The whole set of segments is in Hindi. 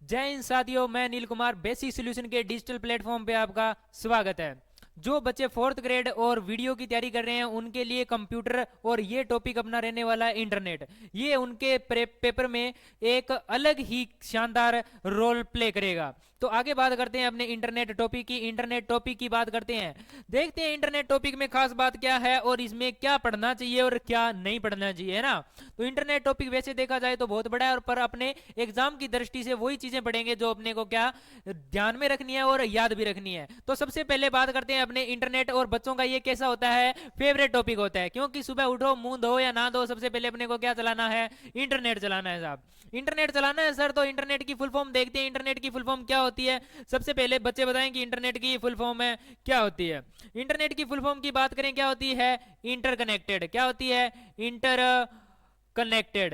जय हिंद साथियों, मैं नील कुमार बेसिक सॉल्यूशन के डिजिटल प्लेटफॉर्म पे आपका स्वागत है। जो बच्चे फोर्थ ग्रेड और वीडियो की तैयारी कर रहे हैं उनके लिए कंप्यूटर और ये टॉपिक अपना रहने वाला है इंटरनेट। ये उनके पेपर में एक अलग ही शानदार रोल प्ले करेगा। तो आगे बात करते हैं अपने इंटरनेट टॉपिक की। इंटरनेट टॉपिक की बात करते हैं, देखते हैं इंटरनेट टॉपिक में खास बात क्या है और इसमें क्या पढ़ना चाहिए और क्या नहीं पढ़ना चाहिए, है ना। तो इंटरनेट टॉपिक वैसे देखा जाए तो बहुत बड़ा है, और पर अपने एग्जाम की दृष्टि से वही चीजें पढ़ेंगे जो अपने को क्या ध्यान में रखनी है और याद भी रखनी है। तो सबसे पहले बात करते हैं अपने इंटरनेट, और बच्चों का ये कैसा होता है, फेवरेट टॉपिक होता है, क्योंकि सुबह उठो, मुंह धो या ना धो, सबसे पहले अपने को क्या चलाना है, इंटरनेट चलाना है। साहब इंटरनेट चलाना है सर, तो इंटरनेट की फुल फॉर्म देखते हैं। इंटरनेट की फुल फॉर्म क्या होती है, सबसे पहले बच्चे बताएं कि इंटरनेट की फुल फॉर्म है क्या होती है। इंटरनेट की फुल फॉर्म की बात करें, क्या होती है, इंटरकनेक्टेड। क्या होती है, इंटर कनेक्टेड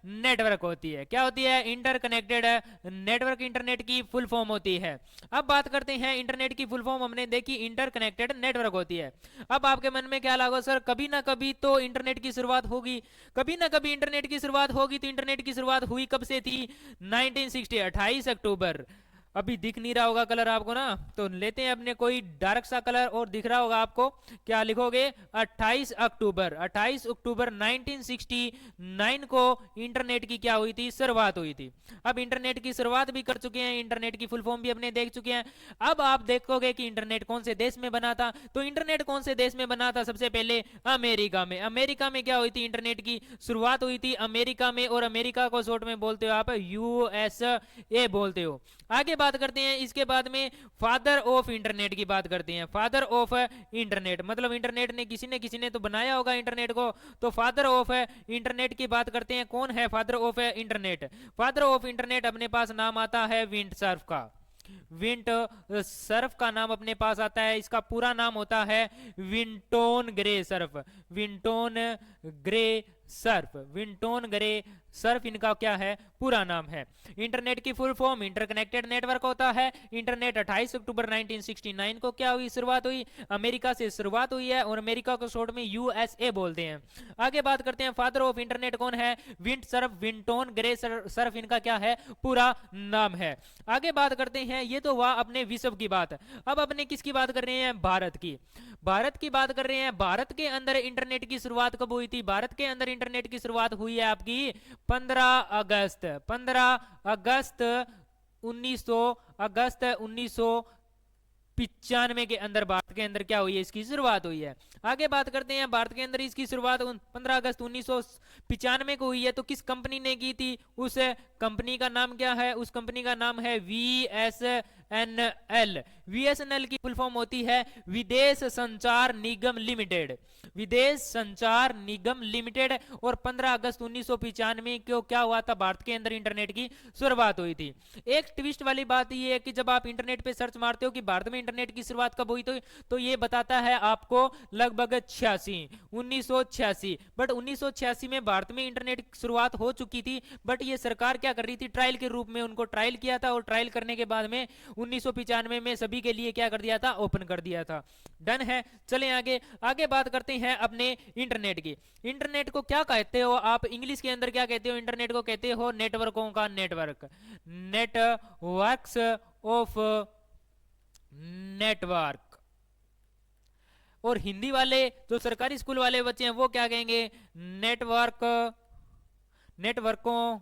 नेटवर्क होती है। क्या होती है, इंटरकनेक्टेड नेटवर्क इंटरनेट की फुल फॉर्म होती है। अब बात करते हैं इंटरनेट की फुल फॉर्म हमने देखी, इंटरकनेक्टेड नेटवर्क होती है। अब आपके मन में क्या लागो, सर कभी ना कभी तो इंटरनेट की शुरुआत होगी, कभी ना कभी इंटरनेट की शुरुआत होगी। तो इंटरनेट की शुरुआत हुई कब से थी, 1960, 28 अक्टूबर। अभी दिख नहीं रहा होगा कलर आपको ना, तो लेते हैं अपने कोई डार्क सा कलर और दिख रहा होगा आपको, क्या लिखोगे, 28 अक्टूबर। 28 अक्टूबर 1969 को इंटरनेट की क्या हुई थी, शुरुआत हुई थी। अब इंटरनेट की शुरुआत भी कर चुके हैं, इंटरनेट की फुल फॉर्म भी अपने देख चुके हैं। अब आप देखोगे कि इंटरनेट कौन से देश में बना था। तो इंटरनेट कौन से देश में बना था, सबसे पहले अमेरिका में। अमेरिका में क्या हुई थी, इंटरनेट की शुरुआत हुई थी अमेरिका में, और अमेरिका को शॉर्ट में बोलते हो आप यूएसए बोलते हो। आगे बात करते हैं, इसके बाद में फादर ऑफ इंटरनेट की बात करते हैं। फादर ऑफ इंटरनेट मतलब इंटरनेट ने किसी ने तो बनाया होगा इंटरनेट को, तो फादर ऑफ इंटरनेट की बात करते हैं। कौन है father of internet, father of internet अपने पास नाम आता है विंड सर्फ का। विंट सर्फ का नाम अपने पास आता है, इसका पूरा नाम होता है Vinton Gray Cerf. Vinton Gray Cerf, Vinton Gray Cerf इनका क्या है, पूरा नाम है। इंटरनेट की फुल फॉर्म इंटरकनेक्टेड नेटवर्क होता है। इंटरनेट 28 अक्टूबर 1969 को क्या हुई, शुरुआत हुई, अमेरिका से शुरुआत हुई है, और अमेरिका को शॉर्ट में यूएसए बोलते हैं। आगे बात करते हैं, फादर ऑफ इंटरनेट कौन है, विंट सर्फ, विंटोन ग्रे सर्फ इनका क्या है, पूरा नाम है। आगे बात करते हैं, ये तो हुआ अपने विश्व की बात। अब अपने किसकी बात कर रहे हैं, भारत की। भारत की बात कर रहे हैं। भारत के अंदर इंटरनेट की शुरुआत कब हुई थी, भारत के अंदर इंटरनेट की शुरुआत हुई है आपकी 15 अगस्त 1995 के अंदर भारत के अंदर क्या हुई है, इसकी शुरुआत हुई है। आगे बात करते हैं, भारत के अंदर इसकी शुरुआत 15 अगस्त 1995 को हुई है। तो किस कंपनी ने की थी, उस कंपनी का नाम क्या है, उस कंपनी का नाम है VSNL। VSNL की फुल फॉर्म होती है विदेश संचार निगम लिमिटेड, विदेश संचार निगम लिमिटेड। और 15 अगस्त 1995 को क्या हुआ था, भारत के अंदर इंटरनेट की शुरुआत हुई थी। एक ट्विस्ट वाली बात ये है कि जब आप इंटरनेट पे सर्च मारते हो कि भारत में इंटरनेट की शुरुआत कब हुई, तो ये बताता है आपको लगभग 1986। बट 1986 में भारत में इंटरनेट की शुरुआत हो चुकी थी, बट ये सरकार क्या कर रही थी, ट्रायल के रूप में उनको ट्रायल किया था, और ट्रायल करने के बाद में 1995 में सभी के लिए क्या कर दिया था, ओपन कर दिया था। डन है, चलें आगे। आगे बात करते हैं अपने इंटरनेट की। इंटरनेट को क्या कहते हो आप, इंग्लिश के अंदर क्या कहते हो, इंटरनेट को कहते हो नेटवर्कों का नेटवर्क, नेटवर्क्स ऑफ नेटवर्क। और हिंदी वाले जो सरकारी स्कूल वाले बच्चे हैं वो क्या कहेंगे, नेटवर्क, नेटवर्कों,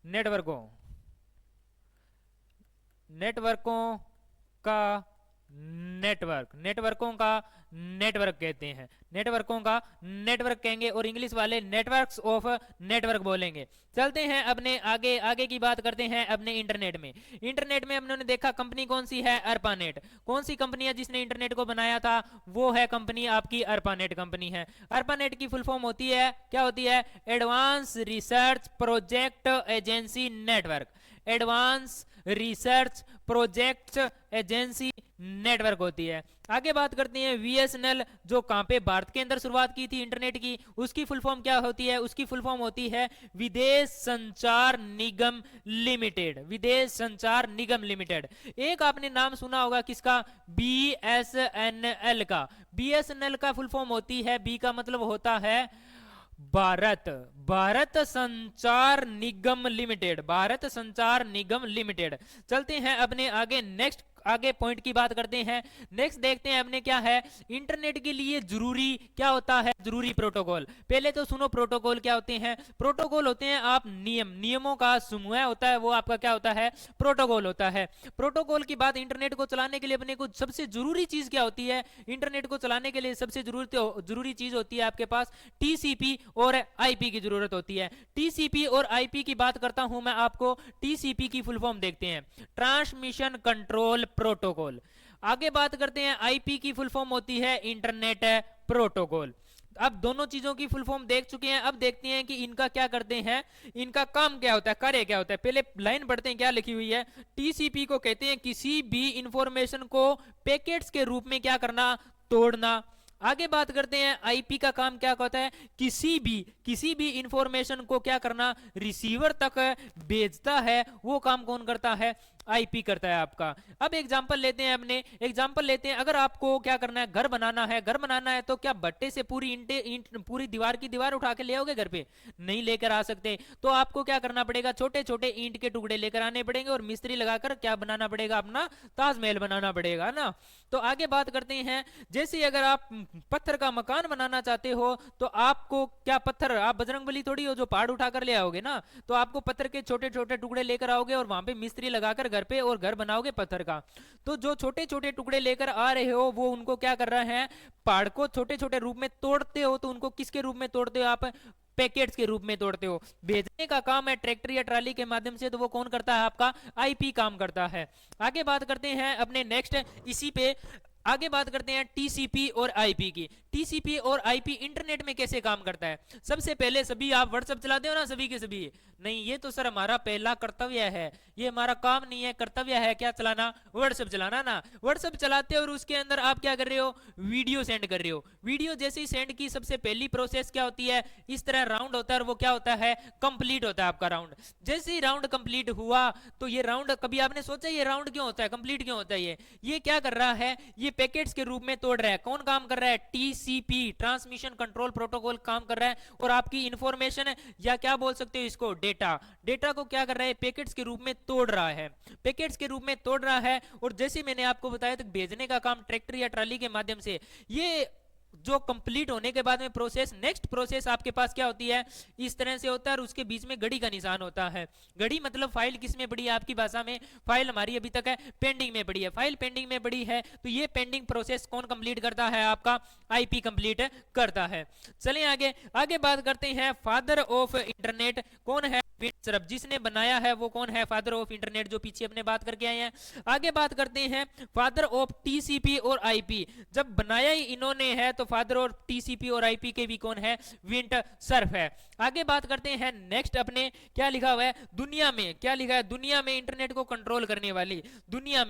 नेटवर्कों, नेटवर्कों का नेटवर्क, नेटवर्कों का नेटवर्क कहते हैं, नेटवर्कों का नेटवर्क कहेंगे, और इंग्लिश वाले नेटवर्क्स ऑफ नेटवर्क बोलेंगे। चलते हैं अपने आगे, आगे की बात करते हैं अपने इंटरनेट में। इंटरनेट में हमने देखा कंपनी कौन सी है, अर्पानेट। कौन सी कंपनी है जिसने इंटरनेट को बनाया था, वो है कंपनी आपकी अर्पानेट कंपनी है। अर्पानेट की फुल फॉर्म होती है, क्या होती है, advance research project agency network, advance research project agency network होती है। आगे बात करते हैं VSNL, जो कहां पे, भारत के अंदर शुरुआत की थी इंटरनेट की, उसकी फुल फॉर्म क्या होती है, उसकी फुल फॉर्म होती है विदेश संचार निगम लिमिटेड, विदेश संचार निगम लिमिटेड। एक आपने नाम सुना होगा किसका, BSNL का। BSNL का फुल फॉर्म होती है, बी का मतलब होता है भारत भारत संचार निगम लिमिटेड, भारत संचार निगम लिमिटेड। चलते हैं अपने आगे, नेक्स्ट आगे पॉइंट की बात करते हैं। नेक्स्ट देखते हैं अपने क्या है, इंटरनेट के लिए जरूरी क्या होता है, जरूरी प्रोटोकॉल। पहले तो सुनो प्रोटोकॉल क्या होते हैं। प्रोटोकॉल होते हैं आप नियम, नियमों का समूह होता है, वो आपका क्या होता है, प्रोटोकॉल होता है। प्रोटोकॉल की बात, इंटरनेट को चलाने के लिए अपने को सबसे जरूरी चीज क्या होती है, इंटरनेट को चलाने के लिए सबसे जरूरी चीज होती है आपके पास टीसीपी और आईपी की जरूरत होती है। टीसीपी और आईपी की बात करता हूं मैं आपको। टीसीपी की फुल फॉर्म देखते हैं, ट्रांसमिशन कंट्रोल प्रोटोकॉल। आगे बात करते हैं, आईपी की फुल फॉर्म होती है इंटरनेट प्रोटोकॉल। अब दोनों चीजों की फुल फॉर्म देख चुके हैं, अब देखते हैं कि इनका क्या करते हैं, इनका काम क्या होता है, कार्य क्या होता है। पहले लाइन पढ़ते हैं क्या लिखी हुई है। टीसीपी को कहते हैं किसी भी इंफॉर्मेशन को पैकेट्स के रूप में क्या करना, तोड़ना। आगे बात करते हैं, आईपी का काम क्या होता है, किसी भी इंफॉर्मेशन को क्या करना, रिसीवर तक भेजता है। वो काम कौन करता है, आईपी करता है आपका। अब एग्जांपल लेते हैं, अपने एग्जांपल लेते हैं। अगर आपको क्या करना है, घर बनाना है, घर बनाना है तो क्या भट्टे से पूरी पूरी दीवार की दीवार उठा के ले आओगे घर पे, नहीं लेकर आ सकते। तो आपको क्या करना पड़ेगा, छोटे छोटे ईंट के टुकड़े लेकर आने पड़ेंगे और मिस्त्री लगाकर क्या बनाना पड़ेगा, अपना ताजमहल बनाना पड़ेगा ना। तो आगे बात करते हैं, जैसे अगर आप पत्थर का मकान बनाना चाहते हो तो आपको क्या, पत्थर, आप बजरंगबली थोड़ी हो जो पहाड़ उठाकर ले आओगे ना। तो आपको पत्थर के छोटे छोटे टुकड़े लेकर आओगे और वहां पे मिस्त्री लगाकर घर पे और घर बनाओगे पत्थर का। तो जो छोटे छोटे टुकड़े लेकर आ रहे हो वो उनको क्या कर रहे हैं, पहाड़ को छोटे छोटे रूप में तोड़ते हो। तो उनको किसके रूप में तोड़ते हो आप, पैकेट्स के रूप में तोड़ते हो। भेजने का काम है ट्रैक्टर या ट्राली के माध्यम से, तो वो कौन करता है, आपका आईपी काम करता है। आगे बात करते हैं अपने नेक्स्ट, इसी पे आगे बात करते हैं टीसीपी और आईपी की। टीसीपी और आईपी इंटरनेट में कैसे काम करता है। सबसे पहले, सभी आप व्हाट्सएप चलाते हो ना, सभी के सभी, नहीं ये तो सर हमारा पहला कर्तव्य है, ये हमारा काम नहीं है, कर्तव्य है क्या चलाना, व्हाट्सएप चलाना ना। व्हाट्सएप चलाते हो और उसके अंदर आप क्या कर रहे हो, वीडियो सेंड कर रहे हो। वीडियो जैसे ही सेंड की, सबसे पहली प्रोसेस क्या होती है, इस तरह राउंड होता है और वो क्या होता है, कंप्लीट होता है आपका राउंड। जैसे ही राउंड कंप्लीट हुआ तो ये राउंड, कभी आपने सोचा ये राउंड क्यों होता है, कंप्लीट क्यों होता है, ये क्या कर रहा है, ये पैकेट्स के रूप में तोड़ रहा है। कौन काम कर रहा है, टीसीपी, ट्रांसमिशन कंट्रोल प्रोटोकॉल काम कर रहा है। और आपकी इंफॉर्मेशन या क्या बोल सकते हो इसको, डेटा को क्या कर रहा है, पैकेट्स के रूप में तोड़ रहा है, पैकेट्स के रूप में तोड़ रहा है। और जैसे मैंने आपको बताया था, भेजने का काम ट्रैक्टर या ट्राली के माध्यम से। ये जो कंप्लीट होने के बाद में प्रोसेस, नेक्स्ट प्रोसेस आपके पास क्या होती है, इस तरह से होता है। और उसके बीच में घड़ी का निशान होता है। घड़ी मतलब फाइल किस में पड़ी है, आपकी भाषा में फाइल हमारी अभी तक है पेंडिंग में पड़ी है, फाइल पेंडिंग में पड़ी है। तो ये पेंडिंग प्रोसेस कौन कंप्लीट करता है, आपका आईपी कंप्लीट करता है। चलिए आगे, आगे बात करते हैं, फादर ऑफ इंटरनेट कौन है, विंडसर्फ, जिसने बनाया है वो कौन है, फादर ऑफ इंटरनेट, जो पीछे अपने बात करके आए हैं। आगे बात करते हैं, फादर ऑफ टीसीपी और आईपी, जब बनाया ही इन्होंने है तो फादर और टीसीपी और आईपी के भी कौन है, विंडसर्फ है। आगे बात करते हैं नेक्स्ट, अपने क्या लिखा हुआ है, दुनिया में क्या लिखा है, दुनिया में इंटरनेट को कंट्रोल करने वाली, दुनिया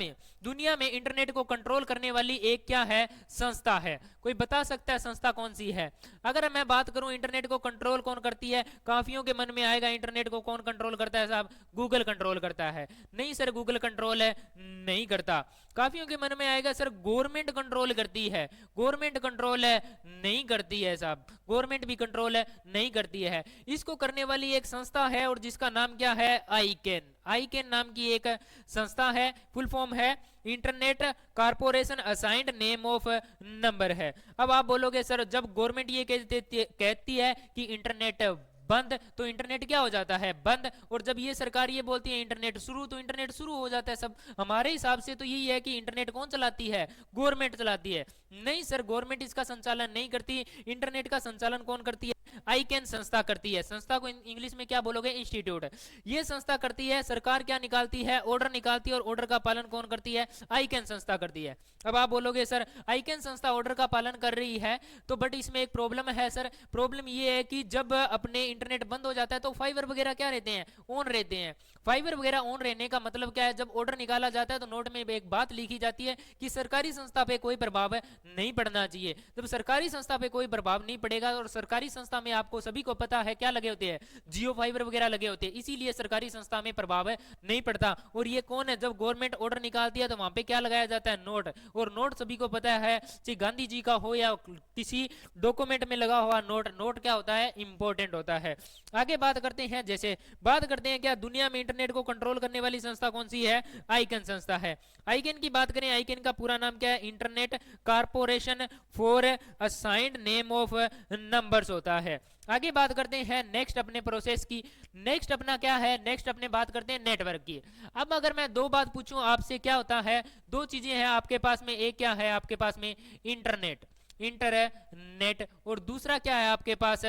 में इंटरनेट को कंट्रोल करने वाली एक क्या है, संस्था है। कोई बता सकता है संस्था कौन सी है। अगर मैं बात करूं इंटरनेट को कंट्रोल कौन करती है, काफियों के मन में आएगा इंटरनेट को कौन कंट्रोल करता है साहब, गूगल कंट्रोल करता है। नहीं सर, गूगल कंट्रोल है नहीं करता। काफियों के मन में आएगा सर गवर्नमेंट कंट्रोल करती है, गवर्नमेंट कंट्रोल है नहीं करती है साहब, गवर्नमेंट भी कंट्रोल है नहीं करती है। इसको करने वाली एक संस्था है और जिसका नाम क्या है, आईकैन, आईकैन नाम की एक संस्था है। फुल फॉर्म है internet corporation assigned name of number है। अब आप बोलोगे सर जब गवर्नमेंट ये कहती है कि इंटरनेट बंद, तो इंटरनेट क्या हो जाता है, बंद। और जब ये सरकार ये बोलती है इंटरनेट शुरू, तो इंटरनेट शुरू हो जाता है सब। हमारे हिसाब से तो यही है कि इंटरनेट कौन चलाती है, गवर्नमेंट चलाती है। नहीं सर, गवर्नमेंट इसका संचालन नहीं करती। इंटरनेट का संचालन कौन करती है, आईकैन संस्था करती है। संस्था को इंग्लिश में क्या बोलोगे, इंस्टीट्यूट। ये संस्था करती है। सरकार क्या निकालती है, ऑर्डर निकालती है, और ऑर्डर का पालन कौन करती है, आईकैन संस्था करती है। अब आप बोलोगे सर आईकैन संस्था ऑर्डर का पालन कर रही है, तो बट इसमें एक प्रॉब्लम है सर। प्रॉब्लम ये है कि जब अपने इंटरनेट बंद हो जाता है तो फाइबर वगैरह क्या रहते हैं, ऑन रहते हैं। फाइबर वगैरह ऑन रहने का मतलब क्या है, जब ऑर्डर निकाला जाता है तो नोट में एक बात लिखी जाती है कि सरकारी संस्था पे कोई प्रभाव नहीं पड़ना चाहिए। जब सरकारी संस्था पे कोई प्रभाव नहीं पड़ेगा और सरकारी संस्था में आपको सभी को पता है क्या लगे होते हैं, जियो फाइबर वगैरह लगे होते हैं, इसीलिए सरकारी संस्था में प्रभाव नहीं पड़ता। और ये कौन है, जब गवर्नमेंट ऑर्डर निकालती है तो वहां पे क्या लगाया जाता है, नोट। और नोट सभी को पता है, चाहे गांधी जी का हो या किसी डॉक्यूमेंट में लगा हुआ नोट, नोट क्या होता है, इंपॉर्टेंट होता है। आगे बात करते हैं, जैसे बात करते हैं क्या दुनिया में इंटरनेट को कंट्रोल करने वाली संस्था कौन सी है, आईकैन संस्था है। आईकैन की बात करें, आईकैन का पूरा नाम क्या है, internet corporation for assigned name of numbers होता है। आगे बात करते हैं नेक्स्ट अपने प्रोसेस की, नेक्स्ट अपना क्या है, नेक्स्ट अपने बात करते हैं नेटवर्क की। अब अगर मैं दो बात पूछूं आपसे, क्या होता है, दो चीजें हैं आपके पास में, एक क्या है आपके पास में, इंटरनेट, इंटरनेट, और दूसरा क्या है आपके पास,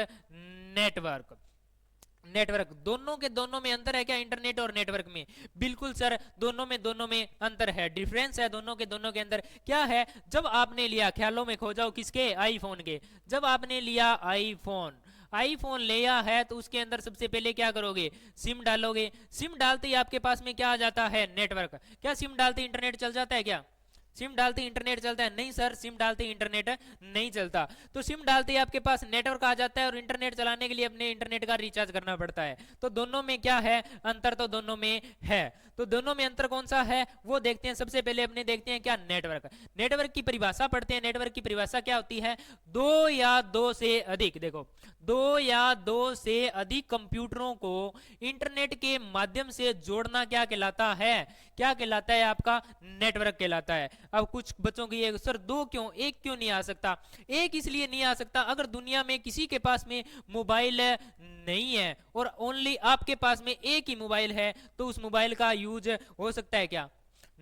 नेटवर्क। नेटवर्क, दोनों के दोनों में अंतर है क्या, इंटरनेट और नेटवर्क में? बिल्कुल सर, दोनों में अंतर है, डिफरेंस है दोनों के अंदर। क्या है, जब आपने लिया, ख्यालों में खो जाओ, किसके, आईफोन के, जब आपने लिया आईफोन लिया है तो उसके अंदर सबसे पहले क्या करोगे, सिम डालोगे। सिम डालते ही आपके पास में क्या आ जाता है, नेटवर्क। क्या सिम डालते इंटरनेट चल जाता है क्या, सिम डालते इंटरनेट चलता है? नहीं सर, सिम डालते इंटरनेट नहीं चलता। तो सिम डालते ही आपके पास नेटवर्क आ जाता है और इंटरनेट चलाने के लिए अपने इंटरनेट का रिचार्ज करना पड़ता है। तो दोनों में क्या है अंतर, तो दोनों में है। तो दोनों में अंतर कौन सा है वो देखते हैं। सबसे पहले अपने देखते हैं क्या, नेटवर्क। नेटवर्क की परिभाषा पढ़ते हैं। नेटवर्क की परिभाषा क्या होती है, दो या दो से अधिक, देखो, दो या दो से अधिक कंप्यूटरों को इंटरनेट के माध्यम से जोड़ना क्या कहलाता है, क्या कहलाता है आपका, नेटवर्क कहलाता है। अब कुछ बच्चों की ये, सर दो क्यों, एक क्यों नहीं आ सकता? एक इसलिए नहीं आ सकता, अगर दुनिया में किसी के पास में मोबाइल नहीं है और ओनली आपके पास में एक ही मोबाइल है तो उस मोबाइल का यूज हो सकता है क्या?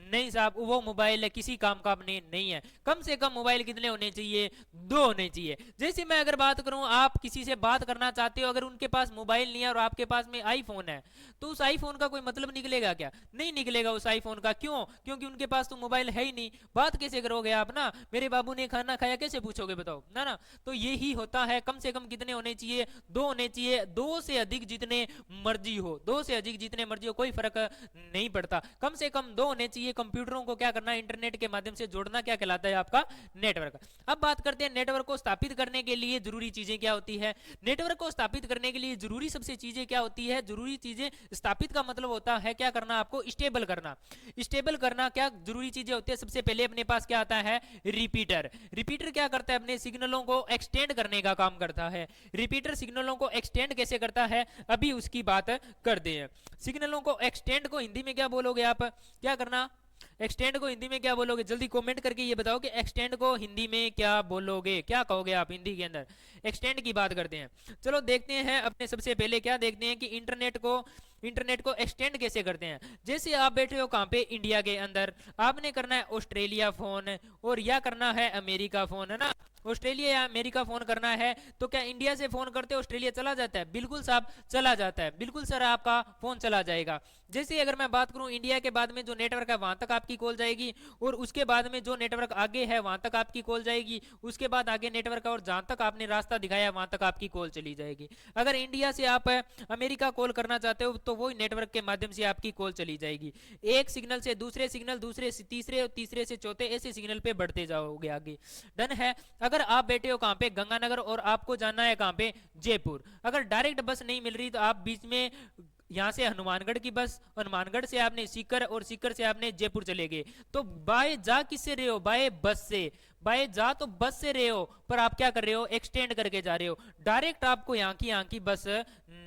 नहीं साहब, वो मोबाइल किसी काम का नहीं है। कम से कम मोबाइल कितने होने चाहिए, दो होने चाहिए। जैसे मैं अगर बात करूं, आप किसी से बात करना चाहते हो, अगर उनके पास मोबाइल नहीं है और आपके पास में आईफोन है, तो उस आईफोन का कोई मतलब निकलेगा क्या? नहीं निकलेगा उस आईफोन का। क्यों? क्योंकि उनके पास तो मोबाइल है ही नहीं। बात कैसे करोगे आप ना, मेरे बाबू ने खाना खाया कैसे पूछोगे, बताओ ना ना। तो यही होता है, कम से कम कितने होने चाहिए, दो होने चाहिए। दो से अधिक जितने मर्जी हो, दो से अधिक जितने मर्जी हो, कोई फर्क नहीं पड़ता, कम से कम दो होने चाहिए। कंप्यूटरों को क्या करना है, इंटरनेट के माध्यम से जोड़ना क्या कहलाता है आपका, नेटवर्क। अब बात करते हैं नेटवर्क को स्थापित करने के लिए जरूरी चीजें क्या होती है। नेटवर्क को स्थापित करने के लिए जरूरी सबसे चीजें क्या होती है, जरूरी चीजें, स्थापित का मतलब होता है क्या करना, आपको स्टेबल करना। स्टेबल करना क्या जरूरी चीजें होती है, सबसे पहले अपने पास क्या आता है, रिपीटर। रिपीटर क्या करता है, अपने सिग्नलों को एक्सटेंड करने का काम करता है। रिपीटर सिग्नलों को एक्सटेंड कैसे करता है, अभी उसकी बात करते हैं। सिग्नलों को एक्सटेंड को हिंदी में क्या बोलोगे आप, क्या करना, एक्सटेंड को हिंदी में क्या बोलोगे, जल्दी कमेंट करके ये बताओ कि एक्सटेंड को हिंदी में क्या बोलोगे, क्या कहोगे आप हिंदी के अंदर। एक्सटेंड की बात करते हैं। चलो देखते हैं अपने, सबसे पहले क्या देखते हैं कि इंटरनेट को एक्सटेंड कैसे करते हैं। जैसे आप बैठे हो कहां पे, इंडिया के अंदर, आपने करना है ऑस्ट्रेलिया फोन और या करना है अमेरिका फोन, है ना। ऑस्ट्रेलिया या अमेरिका फोन करना है तो क्या इंडिया से फोन करते ऑस्ट्रेलिया चला जाता है? बिल्कुल साहब चला जाता है, बिल्कुल सर आपका फोन चला जाएगा। जैसे अगर मैं बात करूं, इंडिया के बाद में जो नेटवर्क है वहां तक आपकी कॉल जाएगी, और उसके बाद में जो नेटवर्क आगे है वहां तक आपकी कॉल जाएगी, उसके बाद आगे नेटवर्क, और जहां तक आपने रास्ता दिखाया वहां तक आपकी कॉल चली जाएगी। अगर इंडिया से आप अमेरिका कॉल करना चाहते हो तो वो नेटवर्क के माध्यम से आपकी कॉल चली जाएगी। एक सिग्नल से दूसरे सिग्नल, दूसरे से तीसरे, तीसरे से चौथे, ऐसे सिग्नल पे बढ़ते जाओगे आगे। डन है। अगर आप बैठे हो कहां पे, गंगानगर, और आपको जाना है कहां पे, जयपुर, अगर डायरेक्ट बस नहीं मिल रही तो आप बीच में यहां से हनुमानगढ़ की बस, हनुमानगढ़ से आपने सीकर, और सीकर से आपने जयपुर चले गए, तो बाय जा किससे रहे हो, बाय बस से। बाय जा तो बस से रहे हो, पर आप क्या कर रहे हो, एक्सटेंड करके जा रहे हो। डायरेक्ट आपको यहाँ की बस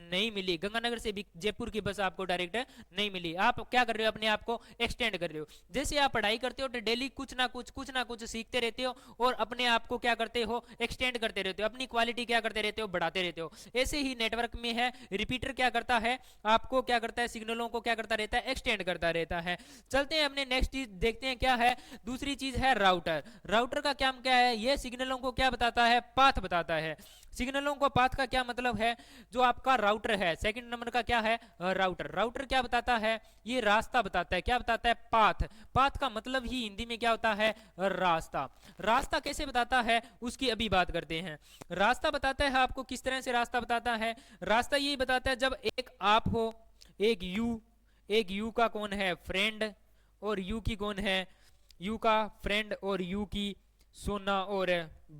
नहीं मिली, गंगानगर से भी जयपुर की बस आपको डायरेक्ट नहीं मिली। आप क्या कर रहे हो, अपने आप को एक्सटेंड कर रहे हो। जैसे आप पढ़ाई करते हो तो डेली कुछ ना कुछ सीखते रहते हो, और अपने आप को क्या करते हो, एक्सटेंड करते रहते हो, अपनी क्वालिटी क्या करते रहते हो, बढ़ाते रहते हो। ऐसे ही नेटवर्क में है, रिपीटर क्या करता है, आपको क्या करता है, सिग्नलों को क्या करता रहता है, एक्सटेंड करता रहता है। चलते हैं अपने नेक्स्ट चीज देखते हैं क्या है। दूसरी चीज है राउटर। राउटर का काम क्या है, ये सिग्नलों को क्या बताता है, पाथ बताता है। सिग्नलों को पाथ का क्या मतलब है, जो आपका राउटर है, सेकंड नंबर का क्या है, राउटर। राउटर क्या बताता है, ये रास्ता बताता है। क्या बताता है, पाथ। पाथ का मतलब ही हिंदी में क्या होता है, रास्ता। रास्ता कैसे बताता है उसकी अभी बात करते हैं। रास्ता बताता है आपको, किस तरह से रास्ता बताता है, रास्ता यही बताता है जब एक आप हो, एक यू का कौन है, फ्रेंड, और यू की कौन है, यू का फ्रेंड, और यू की सोना और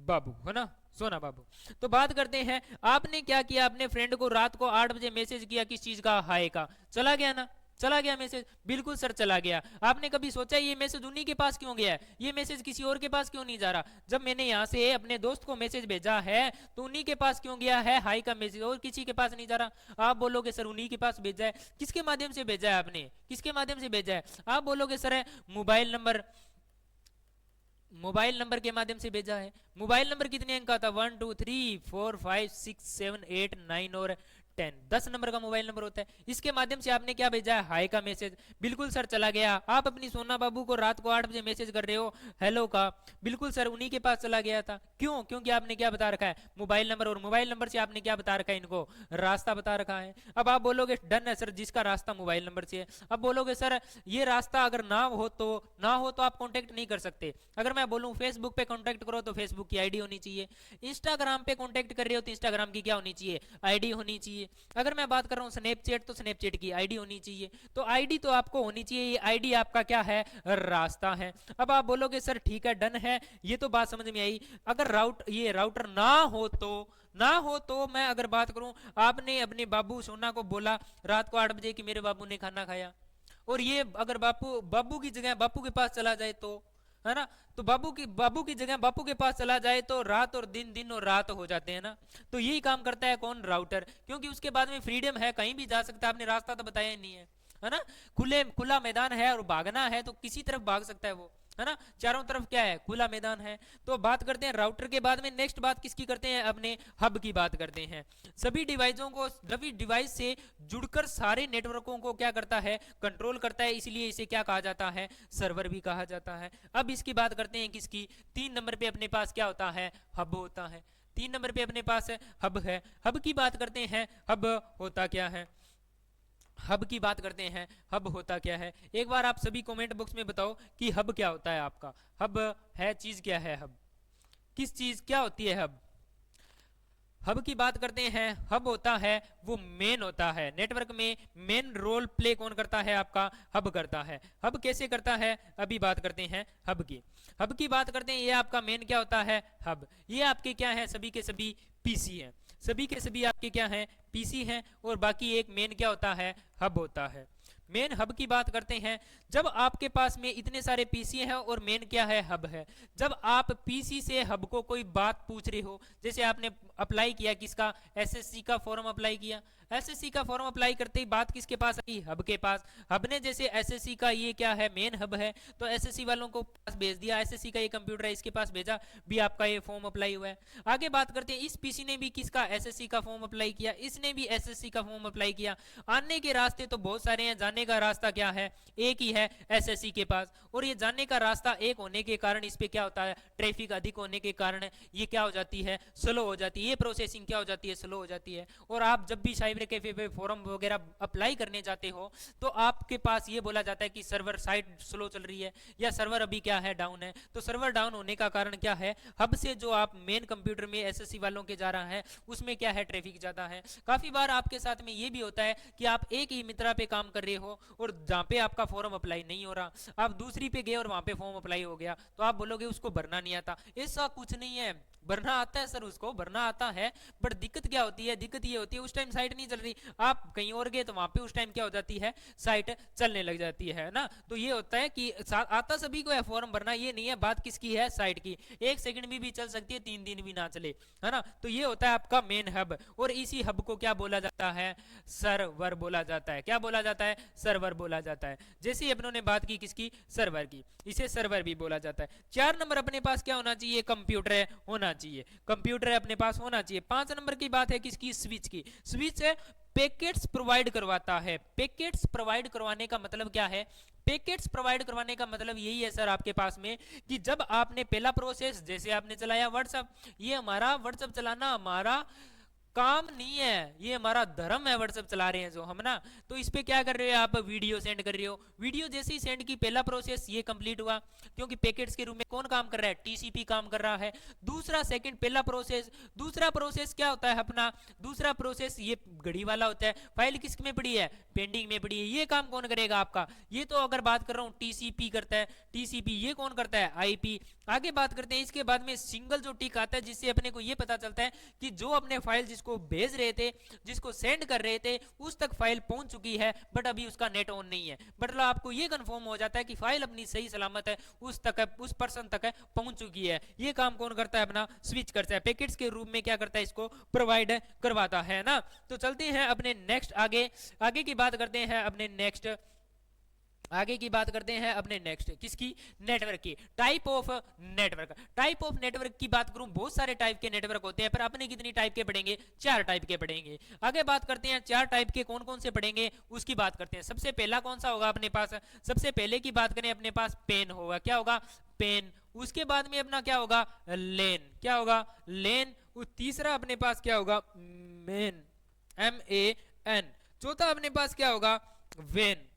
बाबू, है ना, सोना बाबू। तो बात करते हैं, आपने क्या किया, अपने फ्रेंड को रात को 8 बजे मैसेज किया, किस चीज का, हाय का, चला गया ना, चला गया मैसेज, बिल्कुल सर चला गया। आपने कभी सोचा ये मैसेज उन्हीं के पास क्यों गया है, ये मैसेज किसी और के पास क्यों नहीं जा रहा, जब मैंने यहाँ से अपने दोस्त को मैसेज भेजा है तो उन्हीं के पास क्यों गया है हाई का मैसेज, और किसी के पास नहीं जा रहा। आप बोलोगे सर उन्हीं के पास भेजा है, किसके माध्यम से भेजा है आपने, किसके माध्यम से भेजा है, आप बोलोगे sir mobile number, mobile number के माध्यम से भेजा है। मोबाइल नंबर कितने अंक का था, 1 2 3 4 5 6 7 8 9 और 10 नंबर का मोबाइल नंबर होता है। इसके माध्यम से आपने क्या भेजा है, हाय का मैसेज, बिल्कुल सर चला गया। आप अपनी सोना बाबू को रात को 8 बजे मैसेज कर रहे हो हेलो का, बिल्कुल सर उन्हीं के पास चला गया था। क्यों, क्योंकि आपने क्या बता रखा है, मोबाइल नंबर, और मोबाइल नंबर से आपने क्या बता रखा है, इनको रास्ता बता रखा है। अब आप बोलोगे डन है सर, जिसका रास्ता मोबाइल नंबर से है। अब बोलोगे सर ये रास्ता अगर ना हो तो आप कॉन्टेक्ट नहीं कर सकते। अगर मैं बोलूं फेसबुक पे कॉन्टेक्ट करो तो फेसबुक की आईडी होनी चाहिए, इंस्टाग्राम पे कॉन्टेक्ट कर रहे हो तो इंस्टाग्राम की क्या होनी चाहिए, आईडी होनी चाहिए। अगर मैं बात कर रहा हूँ स्नैपचैट तो स्नैपचैट की आईडी होनी चाहिए। तो आईडी तो आपको होनी चाहिए, ये आईडी आपका क्या है, रास्ता है। अब आप बोलोगे सर ठीक है डन है, ये तो बात समझ में आई। अगर ये राउटर ना हो तो मैं अगर बात करूं, आपने अपने बाबू सोना को बोला रात को 8 बजे कि मेरे बाबू ने खाना खाया, और ये अगर बाबू की जगह बापू के पास चला जाए तो, है ना, तो बाबू की जगह बापू के पास चला जाए तो रात और दिन, दिन और रात हो जाते हैं ना। तो यही काम करता है कौन, राउटर, क्योंकि उसके बाद में फ्रीडम है, कहीं भी जा सकता है। आपने रास्ता तो बताया ही नहीं है ना, खुला मैदान है और भागना है तो किसी तरफ भाग सकता है वो, है ना, चारों तरफ क्या है, खुला मैदान है। तो बात करते हैं राउटर के बाद में नेक्स्ट बात किसकी करते हैं, अपने हब की बात करते हैं। सभी डिवाइस से जुड़कर सारे नेटवर्कों को क्या करता है, कंट्रोल करता है, इसलिए इसे क्या कहा जाता है, सर्वर भी कहा जाता है। अब इसकी बात करते हैं किसकी, 3 नंबर पे अपने पास क्या होता है, हब होता है। 3 नंबर पे अपने पास हब है। हब की बात करते हैं, हब होता क्या है, हब की बात करते हैं, हब होता क्या है। एक बार आप सभी कमेंट बॉक्स में बताओ कि हब क्या होता है आपका, हब है चीज क्या है, हब किस चीज क्या होती है हब। हब की बात करते हैं, हब होता है वो मेन होता है, नेटवर्क में मेन रोल प्ले कौन करता है, आपका हब करता है। हब कैसे करता है, अभी बात करते हैं हब की। हब की बात करते हैं, ये आपका मेन क्या होता है, हब। ये आपके क्या है, सभी के सभी पीसी हैं, सभी के सभी आपके क्या हैं, पीसी हैं, और बाकी एक मेन क्या होता है, हब होता है। मेन हब की बात करते हैं, जब आपके पास में इतने सारे पीसी हैं और मेन क्या है, हब है। जब आप पीसी से हब को कोई बात पूछ रहे हो, जैसे आपने अप्लाई किया किसका, एसएससी का फॉर्म अप्लाई किया, एसएससी का फॉर्म अप्लाई करते ही बात किसके पास आई, हब के पास। हब ने जैसे एसएससी का ये क्या है, मेन हब है, तो एसएससी वालों को पास भेज दिया, एसएससी का ये कंप्यूटर है इसके पास भेजा, भी आपका ये फॉर्म अप्लाई हुआ है। आगे बात करते हैं, इस पीसी ने भी किसका, एसएससी का फॉर्म अप्लाई किया, इसने भी एसएससी का फॉर्म अप्लाई किया। आने के रास्ते तो बहुत सारे हैं, जाने का रास्ता क्या है, एक ही है, एसएससी के पास। और ये जाने का रास्ता एक होने के कारण इस पे क्या होता है, ट्रैफिक अधिक होने के कारण ये क्या हो जाती है, स्लो हो जाती है, ये प्रोसेसिंग क्या हो जाती है, स्लो हो जाती है। और आप जब भी साइबर कैफे पे फॉर्म वगैरह अप्लाई करने जाते हो तो आपके पास ये बोला जाता है कि सर्वर साइट स्लो चल रही है, या सर्वर अभी क्या है, डाउन है। तो सर्वर डाउन होने का कारण क्या है, हब से जो आप मेन कंप्यूटर में एसएससी वालों के जा रहा है उसमें क्या है, ट्रैफिक ज्यादा है। काफी बार आपके साथ में ये भी होता है कि आप एक ही मित्रा पे काम कर रहे हो और जहाँ पे आपका फॉर्म अप्लाई नहीं हो रहा, आप दूसरी पे गए और वहां पे फॉर्म अप्लाई हो गया, तो आप बोलोगे उसको भरना नहीं आता। ऐसा कुछ नहीं है, भरना आता है सर, उसको भरना आता है, बट दिक्कत क्या होती है, दिक्कत ये होती है उस टाइम साइट नहीं चल रही, आप कहीं और गए तो वहां पे उस टाइम क्या हो जाती है, साइट चलने लग जाती है ना। तो ये होता है कि आता सभी को है फॉर्म भरना, ये नहीं है बात किसकी है, साइट की। 1 सेकंड भी चल सकती है, 3 दिन भी ना चले, है ना। तो ये होता है आपका मेन हब, और इसी हब को क्या बोला जाता है, सर्वर बोला जाता है। क्या बोला जाता है, सर्वर बोला जाता है। जैसे अपनों ने बात की किसकी, सर्वर की, इसे सर्वर भी बोला जाता है। 4 नंबर अपने पास क्या होना चाहिए, कंप्यूटर होना चाहिए, कंप्यूटर अपने पास होना चाहिए। 5 नंबर की बात है किसकी, स्विच की। स्विच है पैकेट्स प्रोवाइड करवाता है। पैकेट्स प्रोवाइड करवाने का मतलब क्या है, पैकेट्स प्रोवाइड करवाने का मतलब यही है सर आपके पास में कि जब आपने पहला प्रोसेस जैसे आपने चलाया व्हाट्सएप, ये हमारा व्हाट्सएप चलाना हमारा काम नहीं है, ये हमारा धर्म है व्हाट्सएप चला रहे हैं जो हम ना। तो इस पे क्या कर रहे हो आप, वीडियो सेंड कर रहे हो। वीडियो जैसे ही सेंड की, पहला प्रोसेस ये कंप्लीट हुआ, क्योंकि पैकेट्स के रूप में कौन काम कर रहा है, टीसीपी काम कर रहा है। दूसरा सेकंड, पहला प्रोसेस, दूसरा प्रोसेस क्या होता है अपना, दूसरा प्रोसेस ये घड़ी वाला होता है। फाइल किस में पड़ी है, पेंडिंग में पड़ी है। ये काम कौन करेगा आपका, ये तो अगर बात कर रहा हूँ टीसीपी करता है, टीसीपी ये कौन करता है, आईपी। आगे बात करते हैं इसके बाद में सिंगल जो टिक आता है, जिससे अपने को ये पता चलता है कि जो अपने फाइल जिसको भेज रहे थे, जिसको सेंड कर रहे थे, उस तक फाइल पहुंच चुकी है, बट अभी उसका नेट ऑन नहीं है। मतलब आपको ये कंफर्म हो जाता है कि फाइल अपनी सही सलामत है, उस तक है, उस पर्सन तक है, पहुंच चुकी है। ये काम कौन करता है, अपना स्विच करता है, पैकेट्स के रूप में क्या करता है, इसको प्रोवाइड करवाता है ना। तो चलते हैं अपने नेक्स्ट आगे, आगे की बात करते हैं अपने नेक्स्ट, आगे की बात करते हैं अपने नेक्स्ट किसकी, नेटवर्क की। Type of network, type of network की बात करूं, बहुत सारे टाइप के नेटवर्क होते हैं, पर अपने कितनी टाइप के पढ़ेंगे, 4 टाइप के पढ़ेंगे। आगे बात करते हैं 4 टाइप के कौन कौन से पढ़ेंगे, उसकी बात करते हैं। सबसे पहला कौन सा होगा अपने पास, सबसे पहले की बात करें अपने पास पेन होगा, क्या होगा, पेन। उसके बाद में अपना क्या होगा, लेन, क्या होगा, लेन। तीसरा अपने पास क्या होगा, मेन, MAN। चौथा अपने पास क्या होगा, वेन,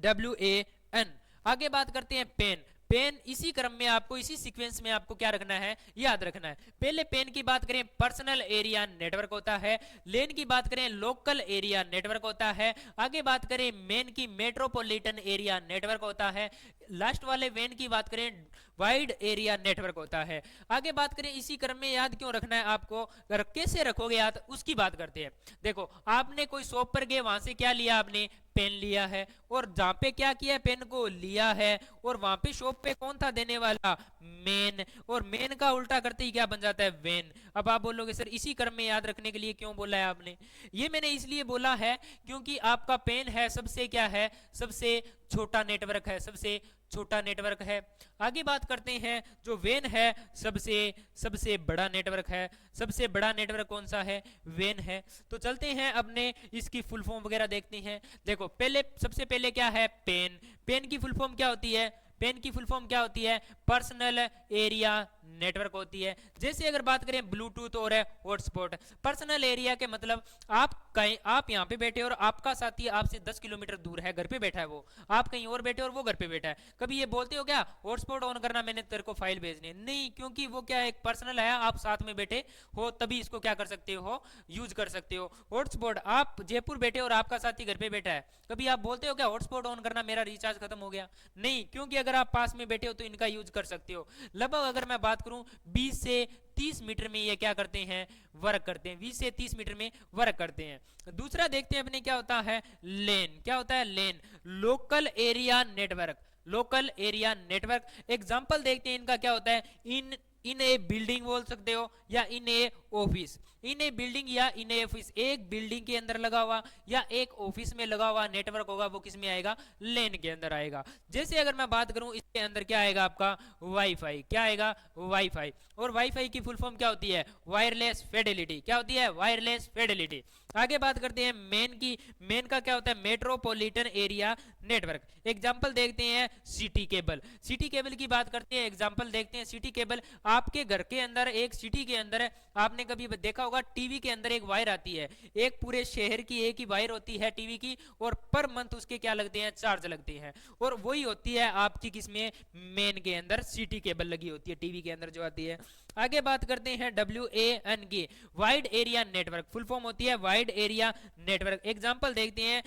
WAN। आगे बात करते हैं पेन, पेन इसी क्रम में आपको, इसी सीक्वेंस में आपको क्या रखना है, याद रखना है। पहले पेन की बात करें, पर्सनल एरिया नेटवर्क होता है। लेन की बात करें, लोकल एरिया नेटवर्क होता है। आगे बात करें मेन की, मेट्रोपॉलिटन एरिया नेटवर्क होता है। लास्ट वाले वेन की बात करें, वाइड एरिया नेटवर्क होता है। आगे बात करें, इसी क्रम में याद क्यों रखना है आपको, कैसे रखोगे याद, उसकी बात करते हैं। देखो, आपने कोई शॉप पर गए, वहां से क्या लिया आपने, पेन लिया है, और जहां पे क्या किया, पेन को लिया है, और वहां पे शॉप पे कौन था देने वाला, मेन, और मेन का उल्टा करते ही क्या बन जाता है, वेन। अब आप बोलोगे सर इसी क्रम में याद रखने के लिए क्यों बोला है आपने, ये मैंने इसलिए बोला है क्योंकि आपका पेन है सबसे क्या है, सबसे छोटा नेटवर्क है, सबसे छोटा नेटवर्क है। आगे बात करते हैं, जो वेन है सबसे सबसे बड़ा नेटवर्क है। सबसे बड़ा नेटवर्क कौन सा है, वेन है। तो चलते हैं अपने इसकी फुल फॉर्म वगैरह देखते हैं। देखो, पहले सबसे पहले क्या है, पेन। पेन की फुल फॉर्म क्या होती है, पेन की फुल फॉर्म क्या होती है, पर्सनल एरिया नेटवर्क होती है। जैसे अगर बात करें ब्लूटूथ और हॉटस्पॉट, पर्सनल एरिया के मतलब आप कहीं, आप यहाँ पे बैठे और आपका साथी आपसे 10 किलोमीटर दूर है, घर पे बैठा है वो, आप कहीं और बैठे और वो घर पे बैठा है। कभी ये बोलते हो क्या, हॉटस्पॉट ऑन करना, मैंने तेरे को फाइल भेजनी, नहीं, क्योंकि वो क्या है, एक पर्सनल है, आप साथ में बैठे हो तभी इसको क्या कर सकते हो, यूज कर सकते हो। हॉटस्पॉट, आप जयपुर बैठे और आपका साथी घर पे बैठा है, कभी आप बोलते हो क्या हॉटस्पॉट ऑन करना, मेरा रिचार्ज खत्म हो गया, नहीं, क्योंकि अगर आप पास में बैठे हो तो इनका यूज कर सकते हो। लगभग अगर मैं बात करूं 20 से 30 मीटर में ये क्या करते हैं, वर्क करते हैं, 20 से 30 मीटर में वर्क करते हैं। दूसरा देखते हैं अपने क्या होता है, लेन। क्या होता है, LAN, local area network, local area network. Example देखते हैं इनका क्या होता है, इन ए बिल्डिंग बोल सकते हो, या इन ए ऑफिस। इन ए बिल्डिंग या इन ए ऑफिस, एक बिल्डिंग के अंदर लगा हुआ या एक ऑफिस में लगा हुआ नेटवर्क होगा, वो किस में आएगा, लेन के अंदर आएगा। जैसे अगर मैं बात करूं, इसके अंदर क्या आएगा आपका, वाईफाई। क्या आएगा, वाईफाई। और वाईफाई की फुल फॉर्म क्या होती है, वायरलेस फिडेलिटी। क्या होती है, वायरलेस फिडेलिटी। आगे बात करते हैं मेन की, मेन का क्या होता है, मेट्रोपॉलिटन एरिया नेटवर्क। एग्जांपल देखते हैं, सिटी केबल। सिटी केबल की बात करते हैं, एग्जांपल देखते हैं, सिटी केबल। आपके घर के अंदर, एक सिटी के अंदर, आपने कभी देखा होगा टीवी के अंदर एक वायर आती है, एक पूरे शहर की एक ही वायर होती है टीवी की, और पर मंथ उसके क्या लगते हैं, चार्ज लगते हैं, और वही होती है आपकी किसमें, मेन के अंदर सिटी केबल लगी होती है टीवी के अंदर जो आती है। आगे बात करते हैं WAN की, wide area network, full form होती है वाइड एरिया नेटवर्क। एग्जांपल देखते हैं,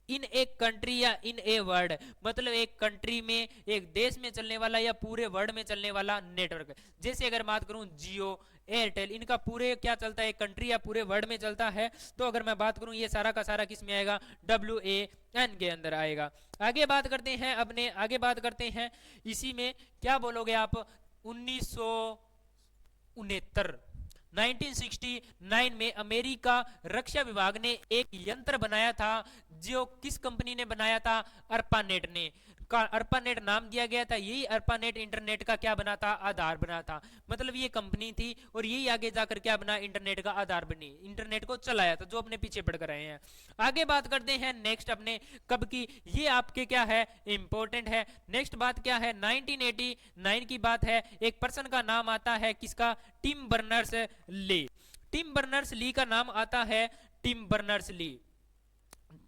इन एक कंट्री या इन ए वर्ल्ड, मतलब एक कंट्री में, एक देश में चलने वाला या पूरे वर्ल्ड में चलने वाला नेटवर्क। जैसे अगर बात करूं जियो, एयरटेल, इनका पूरे क्या चलता है, एक कंट्री या पूरे वर्ल्ड में चलता है। तो अगर मैं बात करूं, ये सारा का सारा किस में आएगा, WAN के अंदर आएगा। आगे बात करते हैं अपने, आगे बात करते हैं, इसी में क्या बोलोगे आप, 1969 में अमेरिका रक्षा विभाग ने एक यंत्र बनाया था, जो किस कंपनी ने बनाया था, अर्पानेट ने, का अर्पानेट नाम दिया गया था। यही अर्पानेट इंटरनेट का क्या बना था, आधार बना था। मतलब ये कंपनी थी और यही आगे जाकर क्या बना, इंटरनेट का आधार बनी, इंटरनेट को चलाया था, जो अपने पीछे पड़ रहे हैं। आगे बात करते हैं नेक्स्ट अपने कब की, ये आपके क्या है, इंपॉर्टेंट है। नेक्स्ट बात क्या है, 1989 की बात है। एक पर्सन का नाम आता है किसका, Tim Berners Lee. Tim Berners Lee का नाम आता है Tim Berners Lee,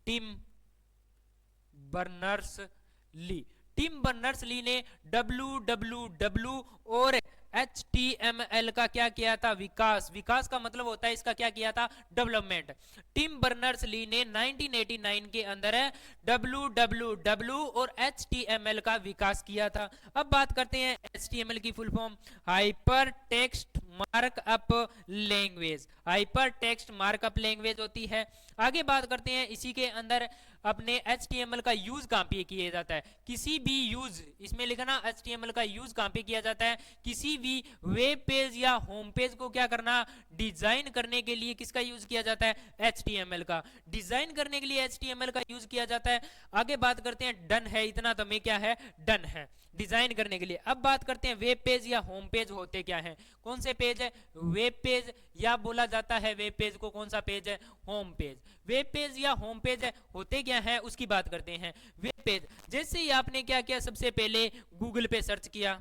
Tim Berners Lee. Tim Berners Lee ने www और HTML का क्या किया था? विकास। विकास का मतलब होता है इसका क्या किया था? डेवलपमेंट। टिम बर्नर्स ली ने 1989 के अंदर www और HTML का विकास किया था। अब बात करते हैं HTML की full form, hyper text markup language. Hyper text markup language होती है। आगे बात करते हैं इसी के अंदर अपने HTML का यूज कहां पे किया जाता है? किसी भी यूज, इसमें लिखना HTML का यूज कहां पे किया जाता है? किसी भी वेब पेज या होम पेज को क्या करना? डिजाइन करने के लिए किसका यूज किया जाता है? HTML का। डिजाइन करने के लिए HTML का यूज किया जाता है। आगे बात करते हैं डन है, इतना तो में क्या है? डन है डिजाइन करने के लिए। अब बात करते हैं वेब पेज या होम पेज होते क्या है? कौन से पेज है? वेब पेज, या बोला जाता है वेब पेज को कौन सा पेज है? Home page. वेब पेज या होम पेज है होते क्या है उसकी बात करते हैं। वेब पेज, जैसे ही आपने क्या किया, सबसे पहले गूगल पे सर्च किया,